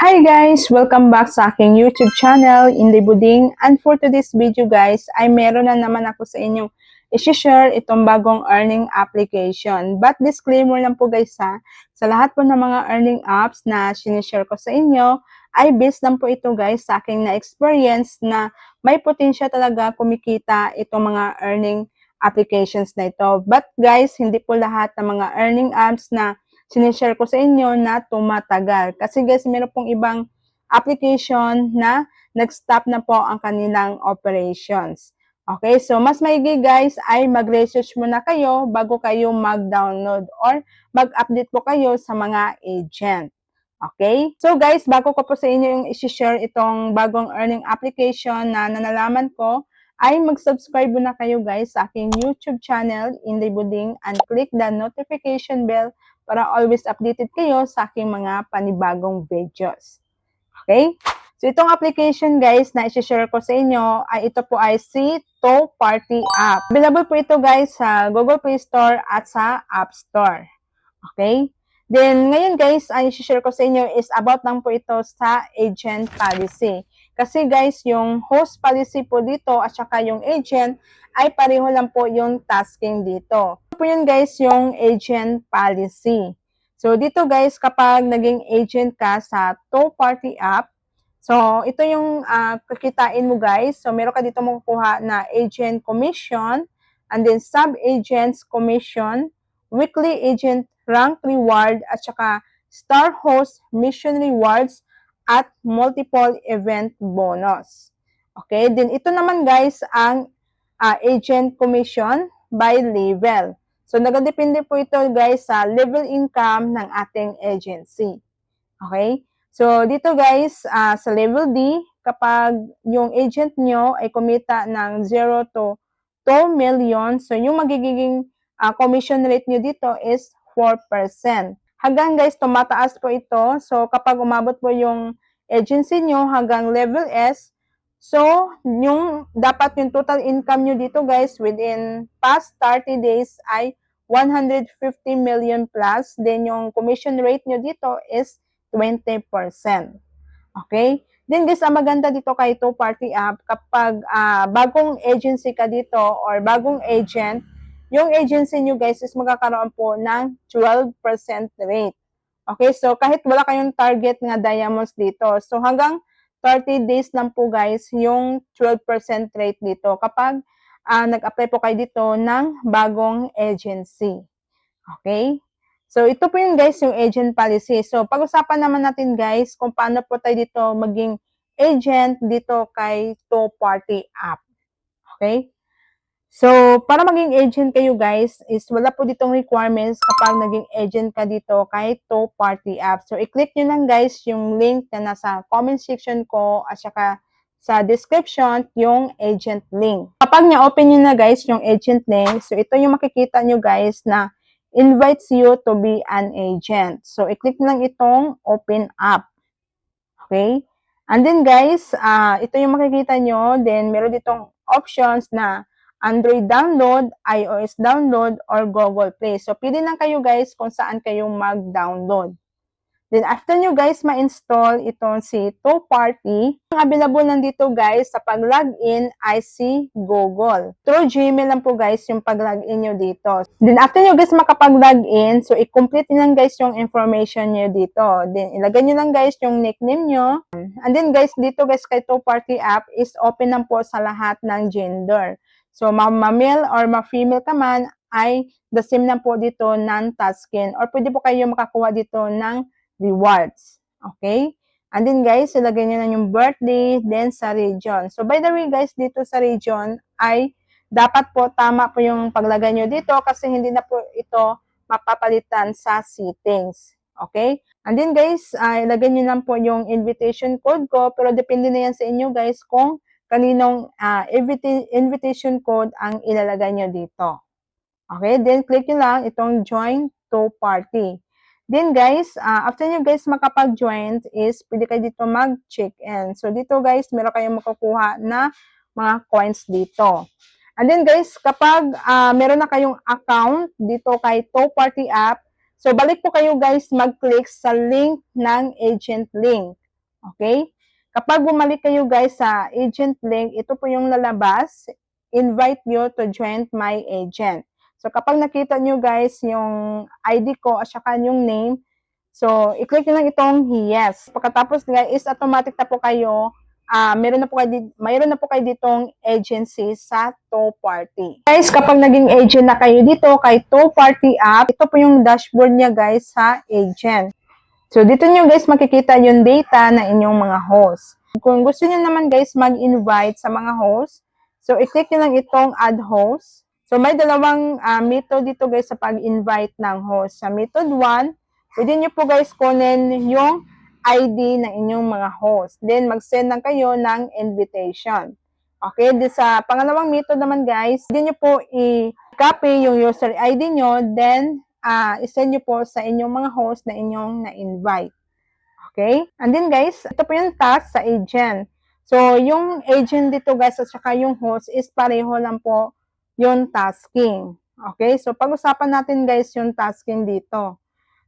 Hi guys! Welcome back sa aking YouTube channel, Inday Buding. And for today's video guys, ay meron na naman ako sa inyong i-share itong bagong earning application. But disclaimer lang po guys ha, sa lahat po ng mga earning apps na sinishare ko sa inyo, ay based lang po ito guys sa aking na-experience na may potential talaga kumikita itong mga earning applications na ito. But guys, hindi po lahat ng mga earning apps na sinishare ko sa inyo na tumatagal. Kasi guys, meron pong ibang application na nag-stop na po ang kanilang operations. Okay, so mas maigi guys ay mag-research muna kayo bago kayo mag-download or mag-update po kayo sa mga agent. Okay? So guys, bago ko po sa inyo yung isi-share itong bagong earning application na nalaman ko, ay mag-subscribe muna kayo guys sa aking YouTube channel, Inday Buding, and click the notification bell para always updated kayo sa aking mga panibagong videos. Okay? So, itong application guys na isi-share ko sa inyo ay ito po ay si To Party App. Available po ito guys sa Google Play Store at sa App Store. Okay? Then, ngayon guys, ay isi-share ko sa inyo is about lang po ito sa agent policy. Kasi guys, yung host policy po dito at saka yung agent ay pareho lang po yung tasking dito. Ito po yun guys, yung agent policy. So, dito guys, kapag naging agent ka sa two-party app, so, ito yung kakitain mo guys. So, meron ka dito makukuha na agent commission, and then sub-agents commission, weekly agent rank reward, at saka star host mission rewards, at multiple event bonus. Okay, then ito naman guys ang agent commission by level. So, nagadepende po ito guys sa level income ng ating agency. Okay? So, dito guys, sa level D, kapag yung agent nyo ay kumita ng 0 to 2 million, so yung magiging commission rate nyo dito is 4%. Hanggang guys, tumataas po ito. So, kapag umabot po yung agency nyo hanggang level S, so, dapat yung total income nyo dito guys within past 30 days ay 150 million plus. Then, yung commission rate nyo dito is 20%. Okay? Then guys, ang maganda dito kay two-party app, kapag bagong agency ka dito or bagong agent, yung agency nyo guys is magkakaroon po ng 12% rate. Okay, so kahit wala kayong target nga diamonds dito, so hanggang 30 days lang po guys yung 12% rate dito kapag nag-apply po kayo dito ng bagong agency. Okay? So, ito po yung guys, yung agent policy. So, pag-usapan naman natin guys kung paano po tayo dito maging agent dito kay two-party app. Okay? So, para maging agent kayo guys, is wala po ditong requirements kapag naging agent ka dito kay two-party app. So, i-click nyo lang guys yung link na nasa comment section ko at saka sa description yung agent link. Kapag na-open nyo na guys yung agent link, so ito yung makikita nyo guys na invites you to be an agent. So, i-click lang itong open up. Okay? And then guys, ito yung makikita nyo. Then, meron ditong options na Android download, iOS download, or Google Play. So, pili lang kayo guys kung saan kayo mag-download. Then, after nyo guys ma-install itong si two-party, ang available lang dito guys sa pag-login ay si Google. Through Gmail lang po guys yung pag-login nyo dito. Then, after nyo guys makapag-login, so i-complete nyo lang guys yung information nyo dito. Then, ilagay nyo lang guys yung nickname nyo. And then guys, dito guys kay two-party app is open lang po sa lahat ng gender. So, ma-male or ma-female ka man ay the same lang po dito non-tasking or pwede po kayo makakuha dito ng rewards. Okay? And then guys, ilagay nyo na yung birthday, then sa region. So by the way guys, dito sa region ay dapat po tama po yung paglagay nyo dito kasi hindi na po ito mapapalitan sa settings. Okay? And then guys, ilagay nyo lang po yung invitation code ko pero depende na yan sa inyo guys kung kaninong invitation code ang ilalagay nyo dito. Okay? Then click nyo lang itong join to party. Then guys, after nyo guys makapag-join is pwede kayo dito mag-check-in. So dito guys, meron kayong makukuha na mga coins dito. And then guys, kapag meron na kayong account dito kay two-party app, so balik po kayo guys mag-click sa link ng agent link. Okay? Kapag bumalik kayo guys sa agent link, ito po yung lalabas. Invite you to join my agent. So kapag nakita nyo guys yung ID ko at saka yung name, so i-click nyo lang itong yes. Pagkatapos guys is automatic na po kayo mayroon na po kayo ditong agency sa Two Party. Guys, kapag naging agent na kayo dito kay Two Party app, ito po yung dashboard niya guys sa agent. So, dito nyo guys makikita yung data na inyong mga host. Kung gusto nyo naman guys mag-invite sa mga host, so i-click nyo lang itong add host. So, may dalawang method dito guys sa pag-invite ng host. Sa method 1, pwede nyo po guys kunin yung ID ng inyong mga host. Then, mag-send lang kayo ng invitation. Okay, di sa pangalawang method naman guys, pwede nyo po i-copy yung user ID nyo, then isend nyo po sa inyong mga host na inyong na-invite. Okay? And then guys, ito po yung task sa agent. So, yung agent dito guys at saka yung host is pareho lang po yung tasking. Okay? So, pag-usapan natin guys yung tasking dito.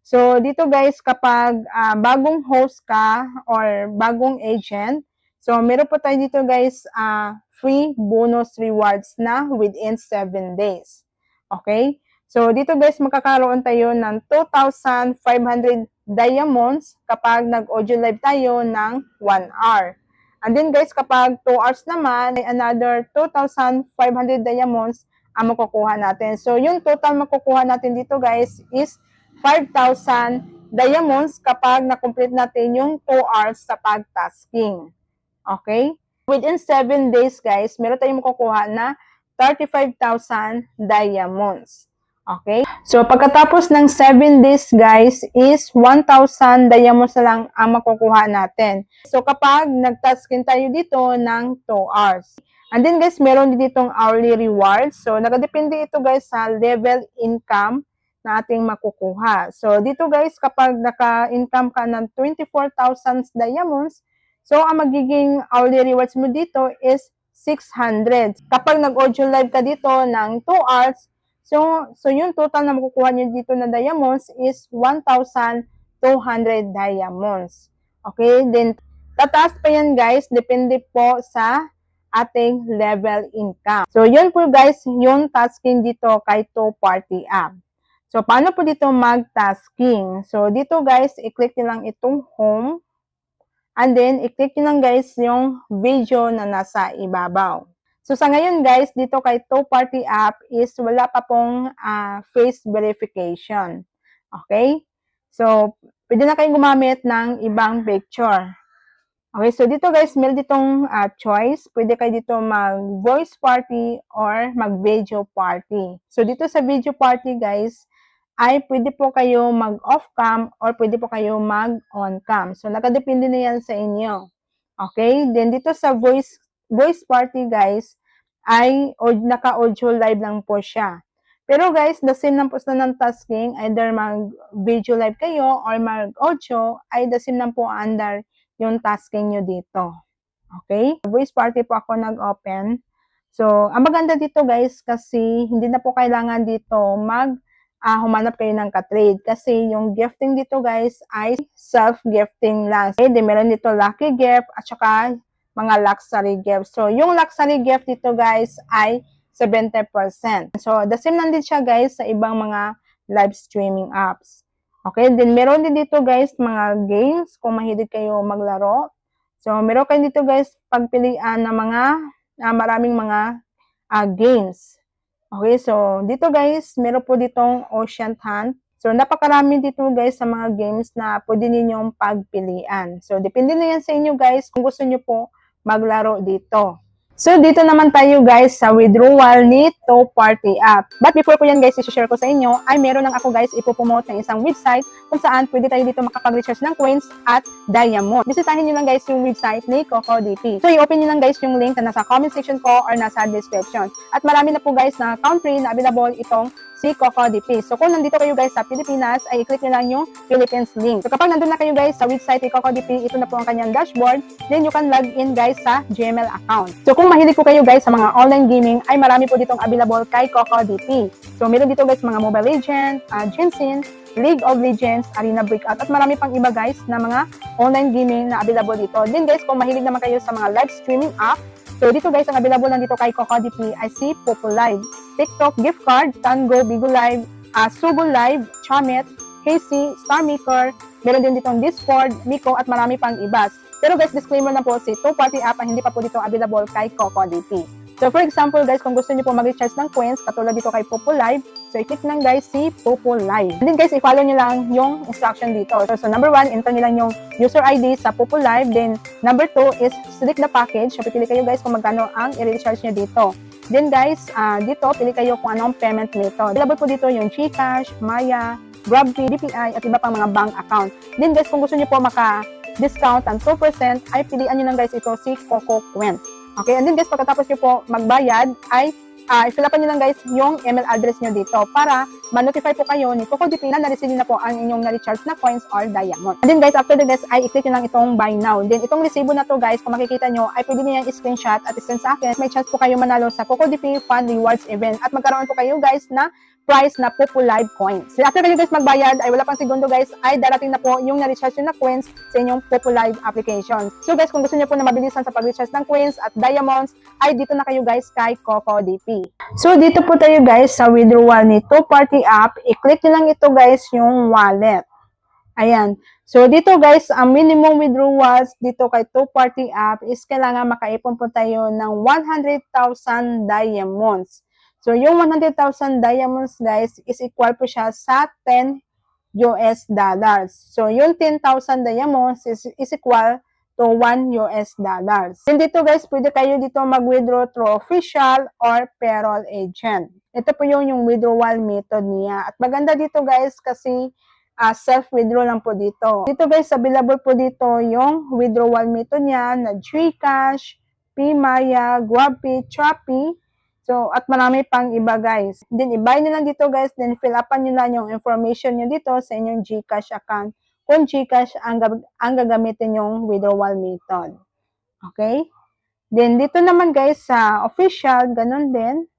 So, dito guys, kapag bagong host ka or bagong agent, so meron po tayo dito guys, free bonus rewards na within 7 days. Okay? So, dito guys, magkakaroon tayo ng 2,500 diamonds kapag nag-audio live tayo ng 1 hour. And then guys, kapag 2 hours naman, ay another 2,500 diamonds ang makukuha natin. So, yung total makukuha natin dito guys is 5,000 diamonds kapag na-complete natin yung 2 hours sa pag-tasking. Okay? Within 7 days, guys, meron tayong makukuha na 35,000 diamonds. Okay? So, pagkatapos ng 7 days, guys, is 1,000 diamonds na lang ang makukuha natin. So, kapag nag-tasking tayo dito ng 2 hours. And then, guys, meron din ditong hourly rewards. So, nakadepende ito, guys, sa level income na ating makukuha. So, dito guys, kapag naka-income ka ng 24,000 diamonds, so, ang magiging hourly rewards mo dito is 600. Kapag nag-audio live ka dito ng 2 hours, so yung total na makukuha nyo dito na diamonds is 1,200 diamonds. Okay? Then, tataas pa yan guys, depende po sa ating level income. So, yun po guys, yung tasking dito kay Two Party app. So, paano po dito mag-tasking? So, dito guys, i-click nyo lang itong home. And then, i-click nyo lang guys yung video na nasa ibabaw. So, sa ngayon guys, dito kay Two Party app is wala pa pong face verification. Okay? So, pwede na kayong gumamit ng ibang picture. Okay, so dito guys, meron ditong choice. Pwede kayo dito mag-voice party or mag-video party. So dito sa video party guys, ay pwede po kayo mag-off cam or pwede po kayo mag-on cam. So nakadepende na yan sa inyo. Okay, then dito sa voice party guys, ay naka-audio live lang po siya. Pero guys, the same lang po sa ng tasking, either mag-video live kayo or mag-audio, ay the same lang po under yung tasking nyo dito. Okay? Voice party po ako nag-open. So, ang maganda dito guys, kasi hindi na po kailangan dito humanap kayo ng ka-trade. Kasi yung gifting dito guys ay self-gifting lang. Okay? Then, meron dito lucky gift at saka mga luxury gift. So, yung luxury gift dito guys ay 70%. So, the same lang din siya guys sa ibang mga live streaming apps. Okay, then meron din dito guys mga games kung mahilig kayo maglaro. So, meron kayo dito guys pagpilian ng mga maraming mga games. Okay, so dito guys, meron po ditong Ocean Hunt. So, napakarami dito guys sa mga games na pwede ninyong pagpilian. So, depende na yan sa inyo guys kung gusto nyo po maglaro dito. So, dito naman tayo guys sa withdrawal ni Two Party app. But before ko yan guys, i-share ko sa inyo, ay meron lang ako guys ipopromote ng isang website kung saan pwede tayo dito makapag-recharge ng coins at diamond. Bisitahin nyo lang guys yung website ni CocoDP. So, i-open nyo lang guys yung link na nasa comment section ko or nasa description. At marami na po guys na country na available itong si CocoDP. So, kung nandito kayo guys sa Pilipinas, ay i-click nyo lang yung Philippines link. So, kapag nandun na kayo guys sa website ni CocoDP, ito na po ang kanyang dashboard. Then, you can log in guys sa Gmail account. So, kung mahilig po kayo guys sa mga online gaming, ay marami po ditong available kay CocoDP. So, meron dito guys mga Mobile Legends, Genshin, League of Legends, Arena Breakout, at marami pang iba guys na mga online gaming na available dito. Then guys, kung mahilig naman kayo sa mga live streaming app, so dito guys, ang available lang dito kay CocoDP ay si Popo Live, TikTok gift card, Tango, Bigo Live, Sugo Live, Chomet, Casey, Star Maker, meron din ditong Discord, Miko, at marami pang iba. Pero guys, disclaimer na po, si two-party app ay hindi pa po dito available kay CocoDP. So for example guys, kung gusto niyo po mag-recharge ng coins, katulad dito kay Popo Live, so i-click lang guys si Popo Live. And then guys, i-follow niyo lang yung instruction dito. So number 1, enter niyo lang yung user ID sa Popo Live. Then number 2 is select the package. So pipili kayo guys kung magkano ang i-recharge niyo dito. Then guys, dito pili kayo kung anong payment method. Available po dito yung GCash, Maya, GrabPay, BPI, at iba pang mga bank account. Then guys, kung gusto niyo po maka-discount ng 2%, ay pilian niyo lang guys ito si Coco Quent. Okay, and then guys, pagkatapos nyo po magbayad, ay i-fill upan nyo lang guys yung email address nyo dito para ma-notify po kayo ni CocoDP na na-receive na po ang inyong na-recharge na coins or diamond. And then guys, after the guys, ay i-click nyo lang itong buy now. Then itong resibo na to guys, kung makikita nyo, ay pwede nyo yung screenshot at i-send sa akin. May chance po kayo manalo sa CocoDP Fun Rewards event at magkaroon po kayo guys na price na Popo Live coins. So after kayo guys magbayad, ay wala pang segundo guys, ay darating na po yung na-recharge na coins sa inyong Popo Live application. So guys, kung gusto niyo po na mabilisan sa pag-recharge ng coins at diamonds, ay dito na kayo guys kay CocoDP. So dito po tayo guys sa withdrawal ni two-party app. I-click nyo lang ito guys yung wallet. Ayan. So dito guys, ang minimum withdrawals dito kay two-party app is kailangan makaipon po tayo ng 100,000 diamonds. So, yung 100,000 diamonds, guys, is equal po siya sa 10 US dollars. So, yung 10,000 diamonds is equal to 1 US dollars. And dito, guys, pwede kayo dito mag-withdraw through official or payroll agent. Ito po yung withdrawal method niya. At maganda dito, guys, kasi self-withdraw lang po dito. Dito, guys, available po dito yung withdrawal method niya na GCash, PMaya, GrabPay, Shopee. So, at marami pang iba guys. Then, i-buy nyo lang dito guys. Then, fill upan nyo lang yung information nyo dito sa inyong GCash account. Kung GCash ang gagamitin yung withdrawal method. Okay? Then, dito naman guys sa official, ganun din.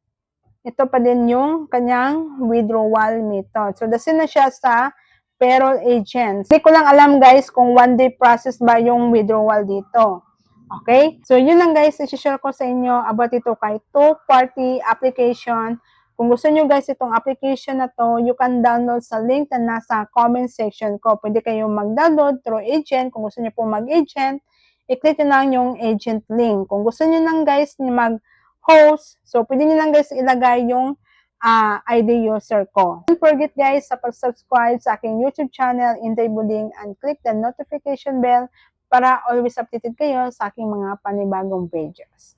Ito pa din yung kanyang withdrawal method. So, the same na siya sa payroll agents. Hindi ko lang alam guys kung one day process ba yung withdrawal dito. Okay? So, yun lang guys, i-share ko sa inyo about ito kay two-party application. Kung gusto nyo guys itong application na to, you can download sa link na nasa comment section ko. Pwede kayong mag-download through agent. Kung gusto nyo po mag-agent, i-click nyo lang yung agent link. Kung gusto nyo lang guys mag-host, so pwede nyo lang guys ilagay yung ID user ko. Don't forget guys sa pag-subscribe sa aking YouTube channel, Inday Buding, and click the notification bell para always updated kayo sa aking mga panibagong videos.